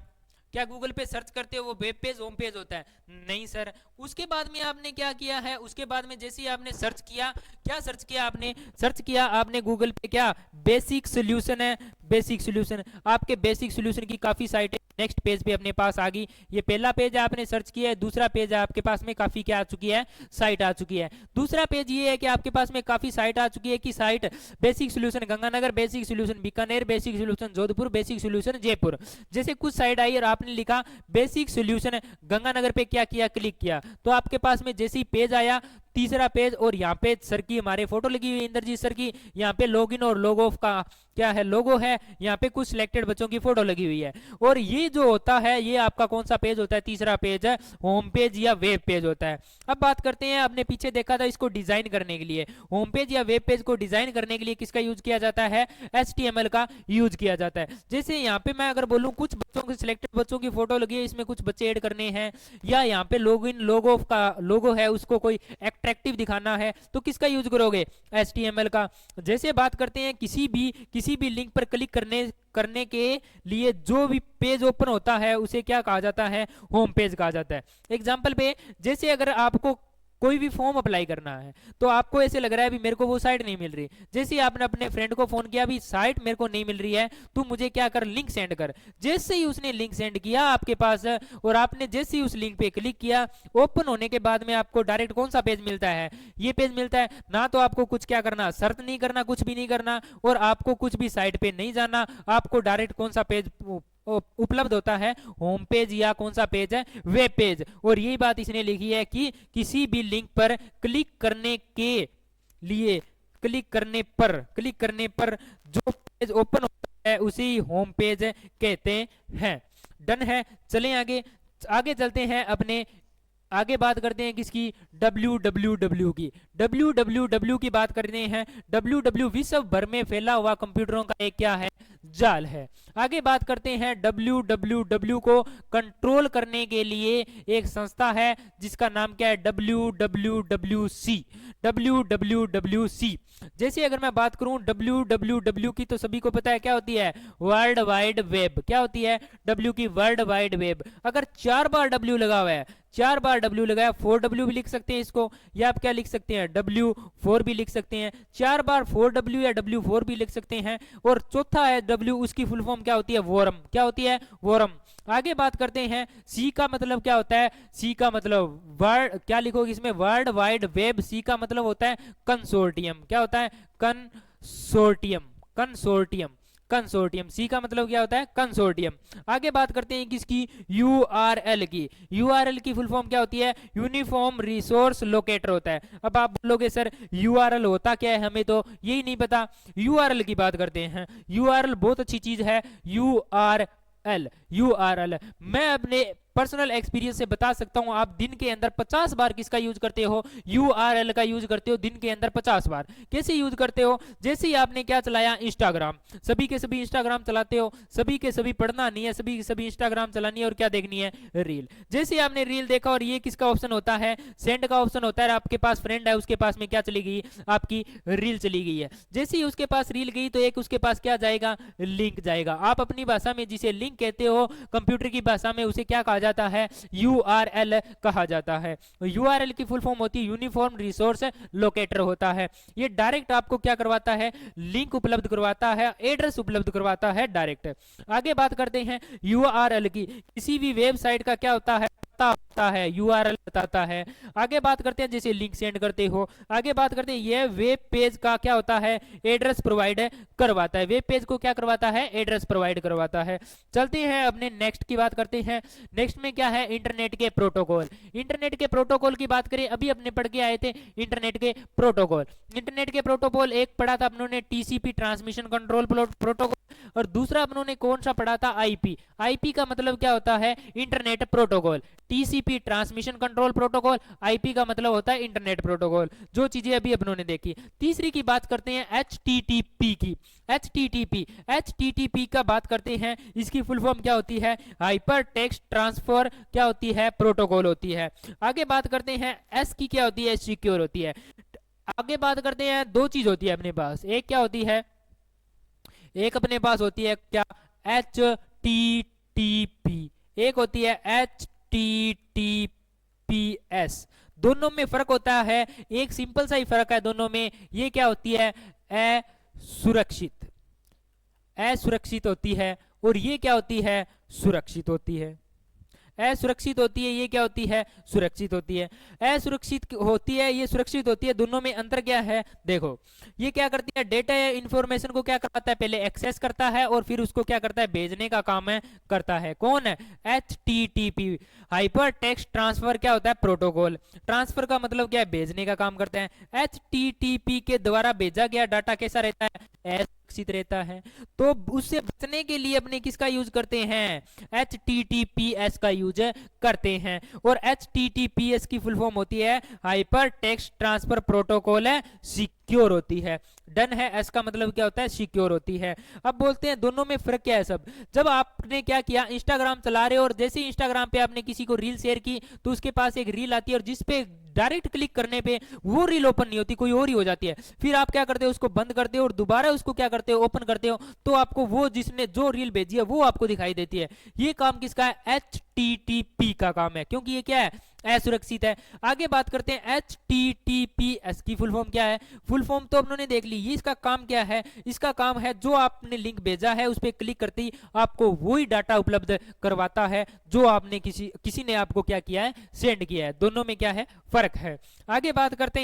क्या गूगल पे सर्च करते हो वो वेब पेज होम पेज होता है? नहीं सर। उसके बाद में आपने क्या किया है? उसके बाद में जैसे ही आपने सर्च किया, क्या सर्च किया आपने? सर्च किया आपने गूगल पे क्या? बेसिक सोल्यूशन है, बेसिक सोल्यूशन। आपके बेसिक सोल्यूशन की काफी साइटें नेक्स्ट पेज पे अपने पास आ गई। ये पहला पेज है, आपने सर्च किया है। दूसरा पेज है आपके पास में काफी क्या आ चुकी है? साइट आ चुकी है। दूसरा पेज ये है कि आपके पास में काफी साइट आ चुकी है कि site basic solution Ganganagar, basic solution Bikaner, basic solution Jodhpur, basic solution Jaipur, जैसे कुछ साइट आई और आपने लिखा बेसिक सोल्यूशन गंगानगर पे, क्या किया? क्लिक किया, तो आपके पास में जैसे ही पेज आया, तीसरा पेज, और यहाँ पे सर की हमारे फोटो लगी हुई है, इंद्रजीत सर की। यहाँ पे लॉगिन और लोगो का क्या है? लोगो है। यहाँ पे कुछ सिलेक्टेड बच्चों की फोटो लगी हुई है। और ये जो होता है ये आपका कौन सा पेज होता है? तीसरा पेज है, होम पेज या वेब पेज होता है। अब बात करते हैं, आपने पीछे देखा था इसको डिजाइन करने के लिए, होम पेज या वेब पेज को डिजाइन करने के लिए किसका यूज किया जाता है? HTML का यूज किया जाता है। जैसे यहाँ पे मैं अगर बोलूँ कुछ बच्चों की, सिलेक्टेड बच्चों की फोटो लगी है, इसमें कुछ बच्चे ऐड करने हैं, या यहाँ पे लॉगिन लोगो का लोगो है, उसको कोई अट्रैक्टिव दिखाना है, तो किसका यूज करोगे? HTML का। जैसे बात करते हैं किसी भी लिंक पर क्लिक करने के लिए जो भी पेज ओपन होता है उसे क्या कहा जाता है? होम पेज कहा जाता है। एग्जांपल पे, जैसे अगर आपको कोई भी फॉर्म अप्लाई करना है, तो आपको ऐसे लग रहा है अभी मेरे को वो साइट नहीं मिल रही, जैसे ही आपने अपने फ्रेंड को फोन किया, अभी साइट मेरे को नहीं मिल रही है, तू मुझे क्या कर? लिंक सेंड कर। जैसे ही उसने लिंक सेंड किया आपके पास, और आपने जैसे ही उस लिंक पे क्लिक किया, ओपन होने के बाद में आपको डायरेक्ट कौन सा पेज मिलता है? ये पेज मिलता है ना। तो आपको कुछ क्या करना? सर्च नहीं करना, कुछ भी नहीं करना, और आपको कुछ भी साइट पे नहीं जाना, आपको डायरेक्ट कौन सा पेज उपलब्ध होता है? होम पेज, या कौन सा पेज है? Web page. और यही बात इसने लिखी है कि किसी भी लिंक पर क्लिक करने के लिए, क्लिक करने पर जो पेज ओपन होता है उसी होम पेज कहते हैं। डन है। चलें आगे चलते हैं अपने, आगे बात करते हैं किसकी? www की। www की बात करते हैं। www विश्व भर में फैला हुआ कंप्यूटरों का एक क्या है? जाल है। आगे बात करते हैं www को कंट्रोल करने के लिए एक संस्था है जिसका नाम क्या है? WWWC। WWWC। जैसे अगर मैं बात करूं www की, तो सभी को पता है क्या होती है? World wide web. क्या होती है? W की वर्ल्ड वाइड वेब। अगर 4 बार W लगा हुआ है, 4 बार W लगाया, 4W भी लिख सकते हैं इसको, या आप क्या लिख सकते हैं? W4 भी लिख सकते हैं। 4 बार 4W या W4 भी लिख सकते हैं। और चौथा है W, उसकी फुल फॉर्म क्या होती है? वोरम। क्या होती है? वोरम। आगे बात करते हैं, सी का मतलब क्या होता है? सी का मतलब वर्ल्ड, क्या लिखोगे इसमें? World wide web. सी का मतलब होता है कंसोर्टियम। क्या होता है? कंसोर्टियम। कंसोर्टियम। कंसोर्टियम। सी का मतलब क्या होता है? कंसोर्टियम। आगे बात करते हैं किसकी? URL की। URL की फुल फॉर्म क्या होती है? यूनिफॉर्म रिसोर्स लोकेटर होता है। अब आप बोलोगे सर URL होता क्या है, हमें तो यही नहीं पता। URL की बात करते हैं। URL बहुत अच्छी चीज है। URL मैं अपने पर्सनल एक्सपीरियंस से बता सकता हूं, आप दिन के अंदर 50 बार किसका यूज करते हो? URL का यूज करते हो दिन के अंदर 50 बार। कैसे यूज करते हो? जैसे ही आपने क्या चलाया? इंस्टाग्राम। सभी के सभी इंस्टाग्राम चलाते हो, सभी के सभी पढ़ना नहीं है, सभी के सभी इंस्टाग्राम चलानी है, और क्या देखनी है? रील। जैसे आपने रील देखा, और ये किसका ऑप्शन होता है? सेंड का ऑप्शन होता है। आपके पास फ्रेंड है, उसके पास में क्या चली गई? आपकी रील चली गई है। जैसे ही उसके पास रील गई, तो एक उसके पास क्या जाएगा? लिंक जाएगा। आप अपनी भाषा में जिसे लिंक कहते हो, कंप्यूटर की भाषा में उसे क्या कहा जाता है, URL कहा जाता है। URL की फुल फॉर्म होती है यूनिफॉर्म रिसोर्स लोकेटर होता है। ये डायरेक्ट आपको क्या करवाता है, लिंक उपलब्ध करवाता है, एड्रेस उपलब्ध करवाता है डायरेक्ट। आगे बात करते हैं URL की। किसी भी वेबसाइट का क्या होता है, होता है, URL बताता है। आगे बात करते हैं जैसे लिंक सेंड करते हो। आगे बात करते हैं ये वेब पेज का क्या होता है, एड्रेस प्रोवाइड करवाता है। वेब पेज को क्या करवाता है, एड्रेस प्रोवाइड करवाता है। चलते हैं अपने नेक्स्ट की बात करते हैं। नेक्स्ट में क्या है, इंटरनेट के प्रोटोकॉल। इंटरनेट के प्रोटोकॉल की बात करें, अभी अपने पढ़ के आए थे इंटरनेट के प्रोटोकॉल। इंटरनेट के प्रोटोकॉल एक पढ़ा था अपनों ने TCP ट्रांसमिशन कंट्रोल प्रोटोकॉल, और दूसरा अपनों ने कौन सा पढ़ा था, IP। IP का मतलब क्या होता है, internet protocol. TCP transmission control protocol, IP का मतलब होता है इंटरनेट प्रोटोकॉल, जो चीजें अभी अपनों ने देखी। तीसरी की बात करते हैं HTTP की। HTTP का बात करते हैं, इसकी फुल फॉर्म क्या होती है, हाइपर टेक्स्ट ट्रांसफर क्या होती है, प्रोटोकॉल होती है। आगे बात करते हैं S की क्या होती है, सिक्योर होती है। आगे बात करते हैं, दो चीज होती है अपने पास, एक क्या होती है, एक अपने पास होती है क्या, HTTP, एक होती है HTTPS। दोनों में फर्क होता है, एक सिंपल सा ही फर्क है दोनों में। ये क्या होती है, असुरक्षित होती है, और ये क्या होती है, सुरक्षित होती है। असुरक्षित होती है, ये क्या होती है, सुरक्षित होती है। असुरक्षित होती है, ये सुरक्षित होती है। दोनों में अंतर क्या है, देखो ये क्या करती है, डेटा या इंफॉर्मेशन को क्या करता है, पहले एक्सेस करता है और फिर उसको क्या करता है, भेजने का काम है करता है। कौन है, HTTP, हाइपर टेक्स्ट ट्रांसफर क्या होता है, प्रोटोकॉल। ट्रांसफर का मतलब क्या है, भेजने का काम करते हैं। HTTP के द्वारा भेजा गया डाटा कैसा रहता है, सुरक्षित रहता है। तो उससे बचने के लिए अपने किसका यूज करते हैं, HTTPS का यूज करते हैं। और HTTPS की फुल फॉर्म होती है हाइपर टेक्स्ट ट्रांसफर प्रोटोकॉल है, सिक्योर होती है। डन है, एस का मतलब क्या होता है, सिक्योर होती है। अब बोलते हैं दोनों में फर्क क्या है। सब जब आपने क्या किया, इंस्टाग्राम चला रहे हो और जैसे ही इंस्टाग्राम पे आपने किसी को रील शेयर की तो उसके पास एक रील आती है, और जिसपे डायरेक्ट क्लिक करने पे वो रील ओपन नहीं होती, कोई और ही हो जाती है। फिर आप क्या करते हो, उसको बंद करते हो और दोबारा उसको क्या करते हो, ओपन करते हो, तो आपको वो जिसने जो रील भेजी है वो आपको दिखाई देती है। ये काम किसका है, HTTP का काम है, क्योंकि ये क्या है, असुरक्षित है। आगे बात करते हैं HTTPS की फुल फॉर्म क्या है। फुल फॉर्म तो अपनों ने देख ली, ये इसका काम क्या है, इसका काम है जो आपने लिंक भेजा है उस पर क्लिक करते ही आपको वही डाटा उपलब्ध करवाता है जो आपने किसी ने आपको क्या किया है, सेंड किया है। दोनों में क्या है, फर्क है। आगे बात करते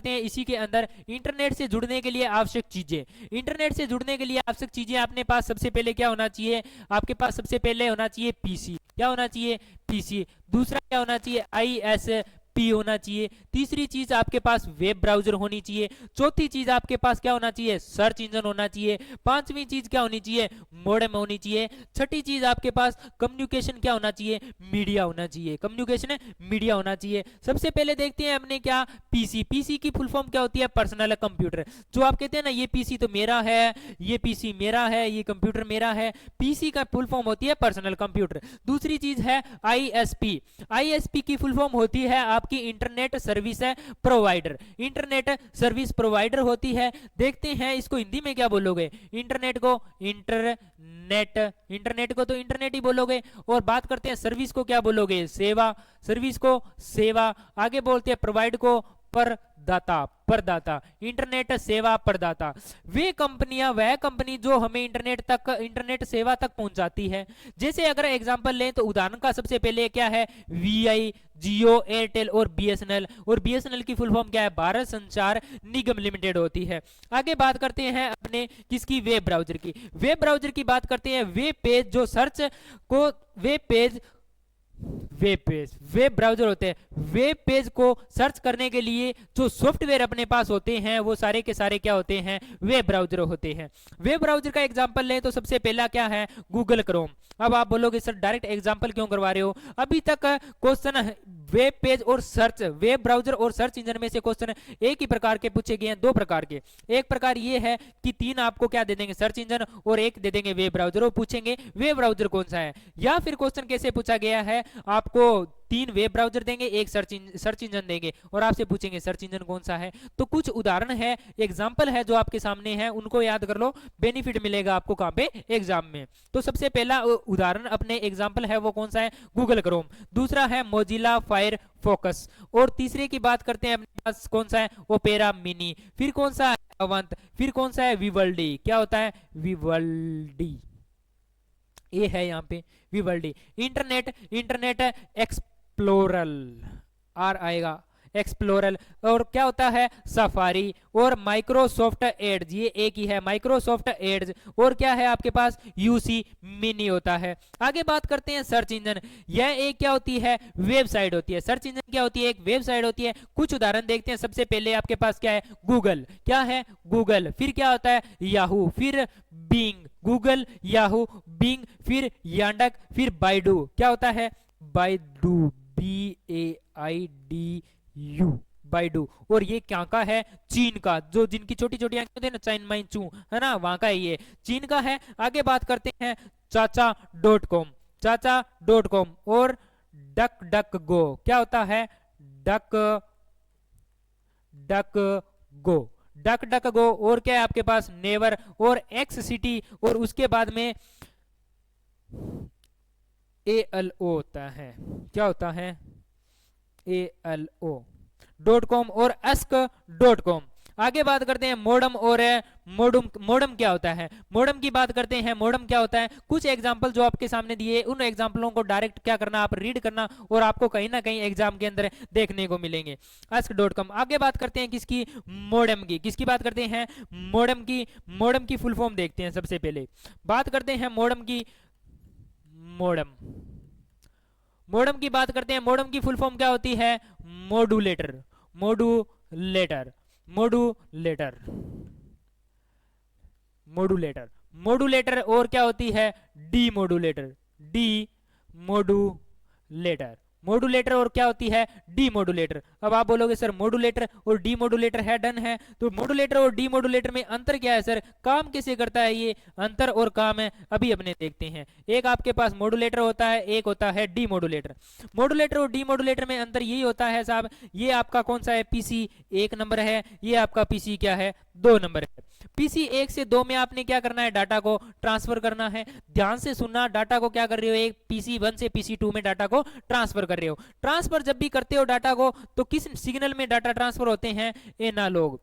हैं, इसी के अंदर इंटरनेट से जुड़ने के लिए आवश्यक चीजें। इंटरनेट से जुड़ने के लिए आवश्यक चीजें आपने पास सबसे पहले क्या होना चाहिए, आपके पास सबसे पहले होना चाहिए PC। क्या होना चाहिए, PC। दूसरा क्या होना चाहिए, ISP होना चाहिए। तीसरी चीज आपके पास वेब ब्राउजर होनी चाहिए। चौथी चीज आपके पास क्या होना चाहिए, सर्च इंजन होना चाहिए। पांचवी चीज क्या होनी चाहिए, मॉडेम होनी चाहिए। छठी चीज आपके पास कम्युनिकेशन क्या होना चाहिए, मीडिया होना चाहिए। कम्युनिकेशन मीडिया होना चाहिए। सबसे पहले देखते हैं हमने क्या, PC की फुल फॉर्म क्या होती है, पर्सनल कंप्यूटर। जो आप कहते हैं ना, ये PC तो मेरा है, ये PC मेरा है, ये कंप्यूटर मेरा है। PC का फुल फॉर्म होती है पर्सनल कंप्यूटर। दूसरी चीज है ISP की फुल फॉर्म होती है आपकी internet service provider. Internet service provider होती है। देखते हैं इसको हिंदी में क्या बोलोगे, इंटरनेट को तो इंटरनेट ही बोलोगे। और बात करते हैं सर्विस को क्या बोलोगे, सेवा। सर्विस को सेवा। आगे बोलते हैं प्रोवाइड को प्रदाता। इंटरनेट सेवा प्रदाता। वह कंपनी जो हमें इंटरनेट सेवा तक पहुंचाती है। जैसे अगर एग्जांपल लें तो उदाहरण का सबसे पहले क्या है, VI, जियो, एयरटेल और BSNL। और BSNL की फुल फॉर्म क्या है, भारत संचार निगम लिमिटेड होती है। आगे बात करते हैं अपने किसकी, वेब ब्राउजर की। वेब ब्राउजर की बात करते हैं, वेब ब्राउजर होते हैं। वेब पेज को सर्च करने के लिए जो सॉफ्टवेयर अपने पास होते हैं वो सारे के सारे क्या होते हैं, वेब ब्राउजर होते हैं। वेब ब्राउजर का एग्जांपल लें तो सबसे पहला क्या है, गूगल क्रोम। अब आप बोलोगे सर डायरेक्ट एग्जांपल क्यों करवा रहे हो, अभी तक क्वेश्चन वेब पेज और सर्च, वेब ब्राउजर और सर्च इंजन में से क्वेश्चन एक ही प्रकार के पूछे गए हैं, दो प्रकार के। एक प्रकार ये है कि 3 आपको क्या दे देंगे, सर्च इंजन, और एक दे देंगे वेब ब्राउजर, और पूछेंगे वेब ब्राउजर कौन सा है। या फिर क्वेश्चन कैसे पूछा गया है, आपको 3 वेब ब्राउजर देंगे, एक सर्च इंजन देंगे और आपसे पूछेंगे सर्च इंजन कौन सा है। तो कुछ उदाहरण है, एग्जाम्पल है जो आपके सामने है, उनको याद कर लो, बेनिफिट मिलेगा आपको कहाँ पे, एग्जाम में। तो सबसे पहला उदाहरण अपने एग्जाम्पल है वो कौन सा है, गूगल क्रोम। दूसरा है मोजिला फायरफॉक्स। और तीसरे की बात करते हैं अपने पास कौन सा है, ओपेरा मिनी। फिर कौन सा है, अवंत। फिर कौन सा है, विवल्डी। क्या होता है, विवल्डी, ये है यहाँ पे विवल्डी। इंटरनेट, इंटरनेट एक्सप्लोरल, आर आएगा, एक्सप्लोरल। और क्या होता है, सफारी। और माइक्रोसॉफ्ट एड्स, ये एक ही है, माइक्रोसॉफ्ट एड्स। और क्या है आपके पास, यूसी मिनी होता है। आगे बात करते हैं सर्च इंजन। यह एक क्या होती है, वेबसाइट होती है। सर्च इंजन क्या होती है, एक वेबसाइट होती है। कुछ उदाहरण देखते हैं। सबसे पहले आपके पास क्या है, गूगल। क्या है, गूगल। फिर क्या होता है, याहू। फिर बिंग, गूगल, याहू, बिंग। फिर यांडक। फिर बाइडू। क्या होता है, बाइडू, BAIDU, बाइडू। और ये क्या का है, चीन का, जो जिनकी छोटी छोटी आंखें होती है ना, चाइन माइन चू, है ना, वहां का है, ये चीन का है। आगे बात करते हैं चाचा.com, चाचा.com। और डक डक गो। क्या होता है, डक डक गो, डक डक गो। और क्या है आपके पास, नेवर। और एक्स सिटी। और उसके बाद में ALO होता है। क्या होता है, ALO.com और ask.com। आगे बात करते हैं मोडम और मोडम। मोडम क्या होता है, मोडम की बात करते हैं। मोडम क्या होता है, कुछ एग्जांपल जो आपके सामने दिए, उन एग्जांपलों को डायरेक्ट क्या करना, आप रीड करना, और आपको कहीं ना कहीं एग्जाम के अंदर देखने को मिलेंगे। ask.com। आगे बात करते हैं किसकी, मोडम की। किसकी बात करते हैं, मोडम की। मोडम की फुल फॉर्म देखते हैं। सबसे पहले बात करते हैं मोडम की। मोडम, मोडम की बात करते हैं। मोडम की फुल फॉर्म क्या होती है, modulator, modulator, modulator, modulator, modulator. और क्या होती है, डीमॉड्यूलेटर, डीमॉड्यूलेटर, मॉड्यूलेटर। और क्या होती है, डीमॉड्यूलेटर। अब आप बोलोगे सर मॉड्यूलेटर और डीमॉड्यूलेटर है, डन है। तो मॉड्यूलेटर और डीमॉड्यूलेटर में अंतर क्या है सर, काम कैसे करता है ये, अंतर और काम है अभी अपने देखते हैं। एक आपके पास मॉड्यूलेटर होता है, एक होता है डीमॉड्यूलेटर। मॉड्यूलेटर और डीमॉड्यूलेटर में अंतर यही होता है साहब, ये आपका कौन सा है, पीसी 1 नंबर है, ये आपका पीसी क्या है, 2 नंबर है। पीसी 1 से 2 में आपने क्या करना है, डाटा को ट्रांसफर करना है। ध्यान से सुनना, डाटा को क्या कर रहे हो, एक पीसी 1 से पीसी 2 में डाटा को ट्रांसफर कर रहे हो। ट्रांसफर जब भी करते हो डाटा को, तो किस सिग्नल में डाटा ट्रांसफर होते हैं, एनालॉग,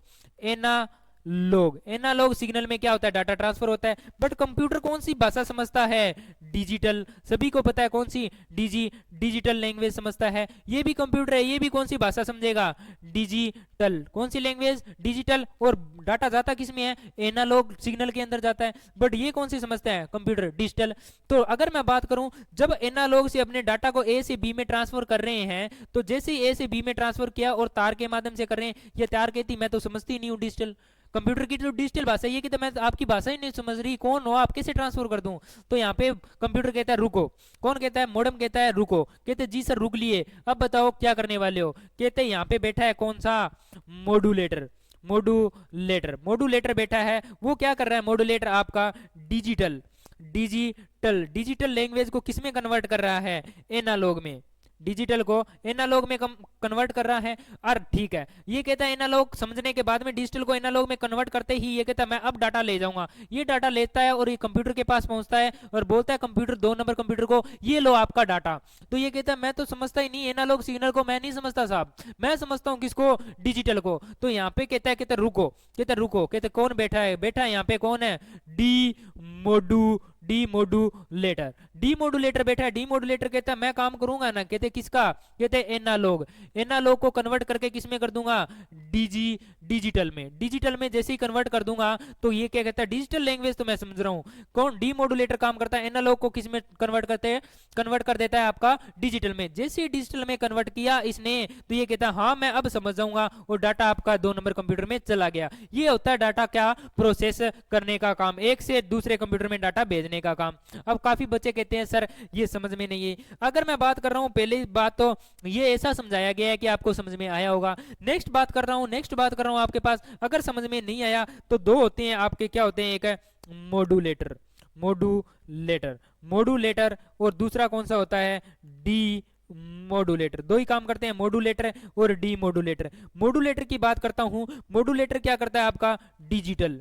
एनालॉग सिग्नल में क्या होता है, डाटा ट्रांसफर होता है। बट कंप्यूटर कौन सी भाषा समझता है, डिजिटल। सभी को पता है कौन सी, डिजिटल लैंग्वेज समझता है। ये भी कंप्यूटर है, ये भी कौन सी भाषा समझेगा, डिजिटल। कौन सी लैंग्वेज, डिजिटल। और डाटा जाता किस में है, एनालॉग सिग्नल के अंदर जाता है। बट ये कौन सी समझता है, कंप्यूटर, डिजिटल। तो अगर मैं बात करूं, जब एनालॉग से अपने डाटा को ए से बी में ट्रांसफर कर रहे हैं, तो जैसे ही ए से बी में ट्रांसफर किया और तार के माध्यम से कर रहे हैं, ये तार कहती मैं तो समझती नहीं हूँ डिजिटल। कंप्यूटर की जो डिजिटल भाषा ये कि तो मैं आपकी भाषा ही नहीं समझ रही, कौन हो आप, कैसे ट्रांसफर कर दूं। तो यहाँ पे कंप्यूटर कहता है रुको। कौन कहता है, मॉडेम कहता है रुको। कहते जी सर रुक लिए, अब बताओ क्या करने वाले हो। कहते यहाँ पे बैठा है कौन सा, मॉड्यूलेटर, मॉड्यूलेटर, मॉड्यूलेटर बैठा है। वो क्या कर रहा है, मॉड्यूलेटर आपका डिजिटल, डिजिटल, डिजिटल लैंग्वेज को किसमें कन्वर्ट कर रहा है, एनालॉग में। डिजिटल को एनालॉग में कन्वर्ट कर रहा है। और ठीक है, ये कहता है एनालॉग समझने के बाद में डिजिटल को एनालॉग में कन्वर्ट करते ही ये कहता है मैं अब डाटा ले जाऊंगा। ये डाटा लेता है और ये कंप्यूटर के पास पहुंचता है और बोलता है कंप्यूटर 2 नंबर कंप्यूटर को, ये लो आपका डाटा। तो ये कहता है मैं तो समझता ही नहीं, एनालॉग सिग्नल को मैं नहीं समझता साहब, मैं समझता हूँ किसको, डिजिटल को। तो यहाँ पे कहता है रुको, कहता है रुको। कहते कौन बैठा है, बैठा है यहाँ पे कौन है, डीमॉड्यूलेटर, डीमॉड्यूलेटर बैठा है। डीमॉड्यूलेटर कहता है मैं काम करूंगा ना, कहते किसका, कहते एनालॉग, एनालॉग को कन्वर्ट करके किसमें कर दूंगा, डिजिटल में। डिजिटल में जैसे ही कन्वर्ट कर दूंगा तो ये क्या कहता है, डिजिटल लैंग्वेज तो मैं समझ रहा हूँ। कौन, डीमॉड्यूलेटर काम करता है, एनालॉग को किसमें कन्वर्ट करते हैं, कन्वर्ट कर देता है आपका डिजिटल में। जैसे ही डिजिटल में कन्वर्ट किया इसने, तो ये कहता है हाँ मैं अब समझ जाऊंगा, और डाटा आपका 2 नंबर कंप्यूटर में चला गया। ये होता है डाटा क्या, प्रोसेस करने का काम, एक से दूसरे कंप्यूटर में डाटा भेजने का काम। अब काफी बच्चे कहते हैं सर ये समझ में नहीं है। अगर मैं बात कर रहा हूँ, पहली बात तो ये ऐसा समझाया गया है कि आपको समझ में आया होगा। नेक्स्ट बात कर रहा हूँ आपके पास अगर समझ में नहीं आया तो 2 होते हैं आपके, क्या होते हैं, एक है मॉड्यूलेटर, मॉड्यूलेटर, मॉड्यूलेटर, और दूसरा कौन सा होता है, मॉड्यूलेटर, दो ही काम करते हैं, मॉड्यूलेटर और डीमॉड्यूलेटर। मॉड्यूलेटर की बात करता हूं, मॉड्यूलेटर क्या करता है आपका, डिजिटल,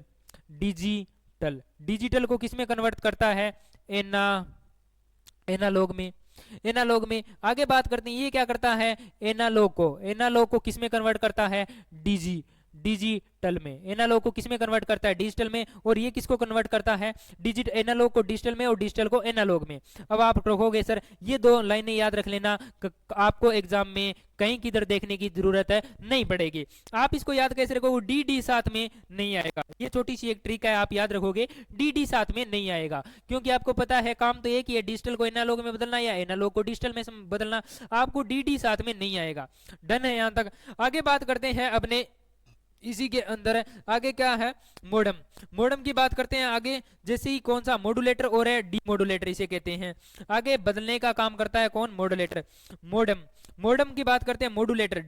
डिजिटल, डिजिटल को किसमें कन्वर्ट करता है, एना एनालॉग में, एनालॉग में। आगे बात करते हैं ये क्या करता है, एनालॉग को, एनालॉग को किसमें कन्वर्ट करता है, डिजिटल में। एनालॉग को किसमें कन्वर्ट करता है, डिजिटल में। और ये किसको कन्वर्ट करता है, एनालॉग को डिजिटल में और डिजिटल को एनालॉग में। अब आप रखोगे सर ये दो लाइनें याद रख लेना, आपको एग्जाम में कहीं किधर देखने की जरूरत है नहीं पड़ेगी। आप इसको याद कैसे रखोगे, डी डी साथ में नहीं आएगा, ये छोटी सी एक ट्रिक है, आप याद रखोगे डी डी साथ में नहीं आएगा, क्योंकि आपको पता है काम तो एक ही है, डिजिटल को एनालॉग में बदलना या एनालॉग को डिजिटल में बदलना, आपको डी डी साथ में नहीं आएगा। डन है यहां तक। आगे बात करते हैं अपने इसी के अंदर, आगे क्या है, मोडम। मोडम की बात करते हैं आगे, जैसे ही कौन सा, मॉड्यूलेटर और है डीमॉड्यूलेटर इसे कहते हैं। आगे बदलने का काम करता है कौन, मॉड्यूलेटर। मोडम, मोडम की बात करते हैं, मॉड्यूलेटर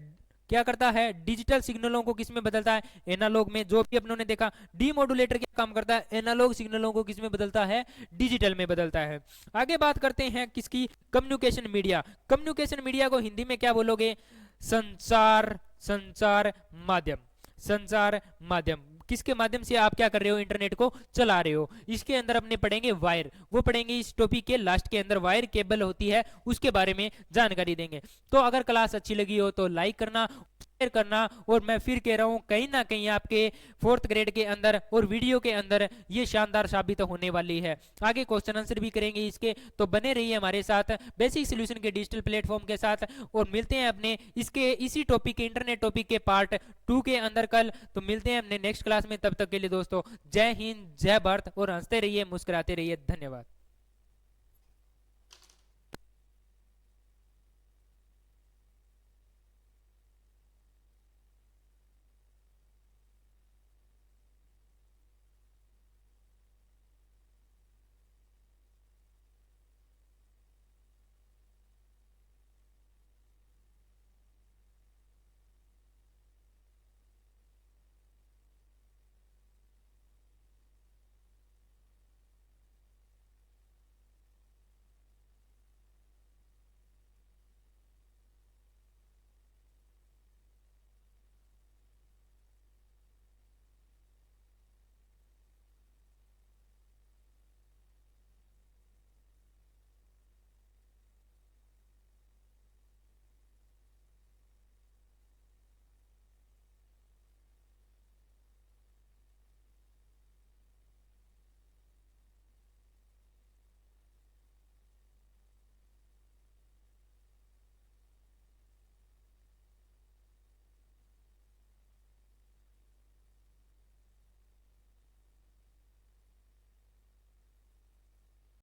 क्या करता है, डिजिटल सिग्नलों को किसमें बदलता है, एनालॉग में, जो भी अपनों ने देखा। डीमॉड्यूलेटर क्या काम करता है, एनालॉग सिग्नलों को किसमें बदलता है, डिजिटल में बदलता है। आगे बात करते हैं किसकी, कम्युनिकेशन मीडिया। कम्युनिकेशन मीडिया को हिंदी में क्या बोलोगे, संचार, संचार माध्यम, संचार माध्यम। किसके माध्यम से आप क्या कर रहे हो, इंटरनेट को चला रहे हो। इसके अंदर अपने पढ़ेंगे वायर, वो पढ़ेंगे इस टॉपिक के लास्ट के अंदर, वायर केबल होती है उसके बारे में जानकारी देंगे। तो अगर क्लास अच्छी लगी हो तो लाइक करना, शेयर करना, और मैं फिर कह रहा हूं कहीं ना कहीं आपके 4th ग्रेड के अंदर और वीडियो के अंदर ये शानदार साबित होने वाली है। आगे क्वेश्चन आंसर भी करेंगे इसके, तो बने रहिए हमारे साथ बेसिक सॉल्यूशन के डिजिटल प्लेटफॉर्म के साथ, और मिलते हैं अपने इसके इसी टॉपिक के, इंटरनेट टॉपिक के पार्ट 2 के अंदर कल। तो मिलते हैं अपने नेक्स्ट क्लास में, तब तक के लिए दोस्तों जय हिंद, जय भारत, और हंसते रहिए, मुस्कुराते रहिए। धन्यवाद।